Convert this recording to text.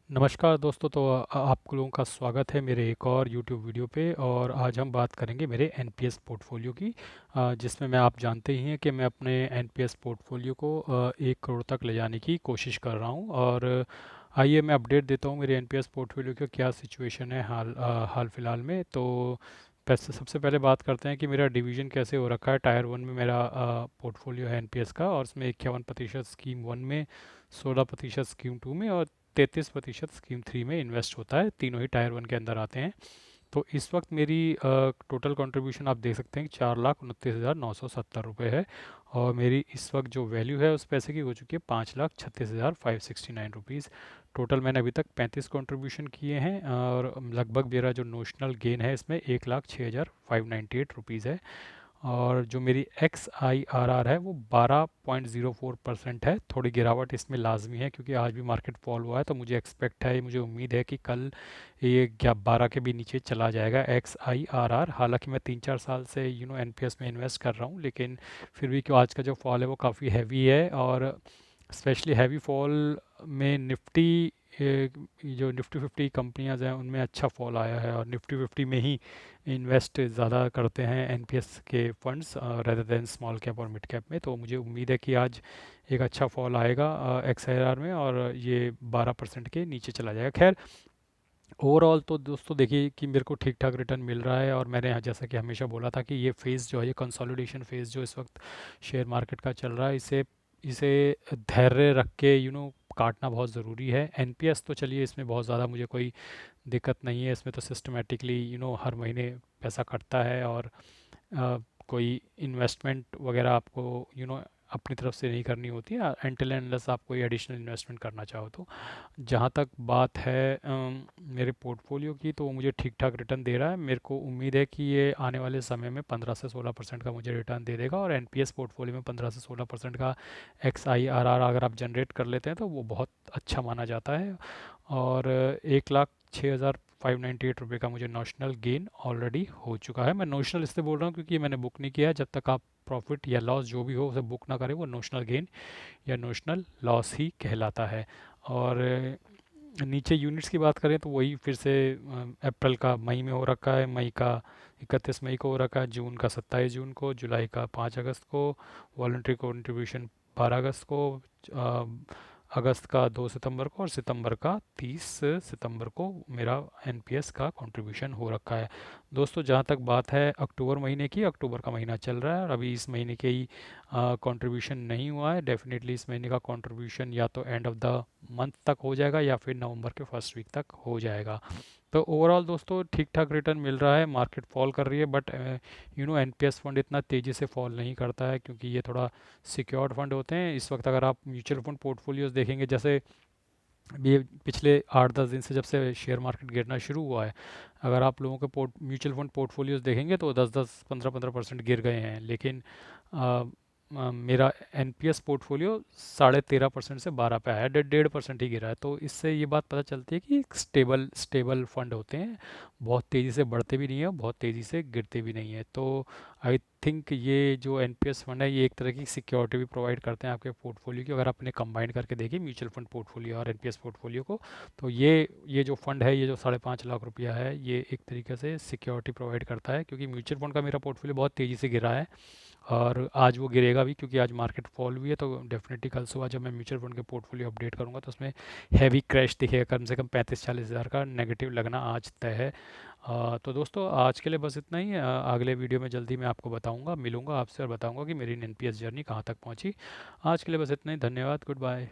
नमस्कार दोस्तों। तो आप लोगों का स्वागत है मेरे एक और YouTube वीडियो पे। और आज हम बात करेंगे मेरे NPS पोर्टफोलियो की, जिसमें मैं आप जानते ही हैं कि मैं अपने NPS पोर्टफोलियो को 1 करोड़ तक ले जाने की कोशिश कर रहा हूँ। और आइए मैं अपडेट देता हूँ मेरे NPS पोर्टफोलियो का क्या सिचुएशन है हाल फिलहाल में। तो सबसे पहले बात करते हैं कि मेरा डिवीज़न कैसे हो रखा है। टायर 1 में मेरा पोर्टफोलियो है NPS का, और उसमें 51% स्कीम 1 में, 16% स्कीम 2 में, और 33% स्कीम 3 में इन्वेस्ट होता है। तीनों ही टायर 1 के अंदर आते हैं। तो इस वक्त मेरी टोटल कंट्रीब्यूशन आप देख सकते हैं कि 4,29,970 रुपये है। और मेरी इस वक्त जो वैल्यू है उस पैसे की हो चुकी है 5,36,569 रुपीज़। टोटल मैंने अभी तक 35 कंट्रीब्यूशन किए हैं, और लगभग मेरा जो नोशनल गेन है इसमें 1,06,598 रुपीज़ है। और जो मेरी XIRR है वो 12.04% है। थोड़ी गिरावट इसमें लाजमी है क्योंकि आज भी मार्केट फॉल हुआ है, तो मुझे एक्सपेक्ट है, मुझे उम्मीद है कि कल ये क्या 12 के भी नीचे चला जाएगा XIRR। हालांकि मैं 3-4 साल से NPS में इन्वेस्ट कर रहा हूँ, लेकिन फिर भी क्यों आज का जो फॉल है वो काफ़ी हैवी है। और स्पेशली हैवी फॉल में निफ्टी, जो निफ्टी 50 कंपनियां हैं उनमें अच्छा फॉल आया है, और निफ्टी 50 में ही इन्वेस्ट ज़्यादा करते हैं एनपीएस के funds rather than small cap और मिड कैप में। तो मुझे उम्मीद है कि आज एक अच्छा फॉल आएगा XIRR में, और ये 12% के नीचे चला जाएगा। खैर, ओवरऑल तो दोस्तों देखिए कि मेरे को ठीक ठाक रिटर्न मिल रहा है। और मैंने जैसा कि हमेशा बोला था कि ये फेज़ जो है, ये कंसोलिडेशन फेज़ जो इस वक्त शेयर मार्केट का चल रहा है, इसे इसे धैर्य रख के काटना बहुत ज़रूरी है। एनपीएस तो चलिए, इसमें बहुत ज़्यादा मुझे कोई दिक्कत नहीं है। इसमें तो सिस्टमेटिकली हर महीने पैसा कटता है, और कोई इन्वेस्टमेंट वगैरह आपको अपनी तरफ से नहीं करनी होती है, अनटिल एंड अनलेस आप कोई एडिशनल इन्वेस्टमेंट करना चाहो तो। जहाँ तक बात है मेरे पोर्टफोलियो की, तो वो मुझे ठीक ठाक रिटर्न दे रहा है। मेरे को उम्मीद है कि ये आने वाले समय में 15 से 16% का मुझे रिटर्न दे देगा। और एनपीएस पोर्टफोलियो में 15 से 16% का XIRR अगर आप जनरेट कर लेते हैं तो वो बहुत अच्छा माना जाता है। और 1,06,598 रुपये का मुझे नोशनल गेन ऑलरेडी हो चुका है। मैं नोशनल इसलिए बोल रहा हूँ क्योंकि मैंने बुक नहीं किया है। जब तक आप प्रॉफिट या लॉस जो भी हो उसे बुक ना करें, वो नोशनल गेन या नोशनल लॉस ही कहलाता है। और नीचे यूनिट्स की बात करें तो वही फिर से अप्रैल का मई में हो रखा है, मई का 31 मई को हो रखा है, जून का 27 जून को, जुलाई का 5 अगस्त को, वॉलंटरी कंट्रीब्यूशन 12 अगस्त को, अ, अगस्त का 2 सितंबर को, और सितंबर का 30 सितंबर को मेरा एनपीएस का कंट्रीब्यूशन हो रखा है। दोस्तों, जहाँ तक बात है अक्टूबर महीने की, अक्टूबर का महीना चल रहा है और अभी इस महीने के ही कंट्रीब्यूशन नहीं हुआ है। डेफिनेटली इस महीने का कंट्रीब्यूशन या तो एंड ऑफ द मंथ तक हो जाएगा या फिर नवंबर के फर्स्ट वीक तक हो जाएगा। तो ओवरऑल दोस्तों ठीक ठाक रिटर्न मिल रहा है। मार्केट फॉल कर रही है, बट एनपीएस फंड इतना तेज़ी से फॉल नहीं करता है क्योंकि ये थोड़ा सिक्योर्ड फंड होते हैं। इस वक्त अगर आप म्यूचुअल फंड पोर्टफोलियोज देखेंगे, जैसे अभी ये पिछले 8-10 दिन से जब से शेयर मार्केट गिरना शुरू हुआ है, अगर आप लोगों के म्यूचुअल फंड पोर्टफोलियोज देखेंगे तो 10-10 15-15% गिर गए हैं। लेकिन अ, मेरा एनपीएस पोर्टफोलियो 13.5% से 12 पे आया है, 1.5% ही गिरा है। तो इससे ये बात पता चलती है कि स्टेबल स्टेबल फंड होते हैं, बहुत तेज़ी से बढ़ते भी नहीं है, बहुत तेज़ी से गिरते भी नहीं है। तो आई थिंक ये जो एनपीएस फंड है, ये एक तरह की सिक्योरिटी भी प्रोवाइड करते हैं आपके पोर्टफोलियो की। अगर आपने कंबाइन करके देखी म्यूचुअल फंड पोर्टफोलियो और एनपीएस पोर्टफोलियो को, तो ये जो फंड है, ये जो 5.5 लाख रुपया है, ये एक तरीके से सिक्योरिटी प्रोवाइड करता है। क्योंकि म्यूचुअल फंड का मेरा पोर्टफोलियो बहुत तेज़ी से गिरा है, और आज वो गिरेगा भी क्योंकि आज मार्केट फॉल हुई है। तो डेफिनेटली कल सुबह जब मैं म्यूचुअल फंड के पोर्टफोलियो अपडेट करूंगा तो उसमें हैवी क्रैश दिखेगा, कम से कम 35-40 हज़ार का नेगेटिव लगना आज तय है। तो दोस्तों, आज के लिए बस इतना ही। अगले वीडियो में जल्दी मैं आपको बताऊंगा, मिलूंगा आपसे और बताऊंगा कि मेरी एनपीएस जर्नी कहाँ तक पहुंची। आज के लिए बस इतना ही। धन्यवाद। Good bye.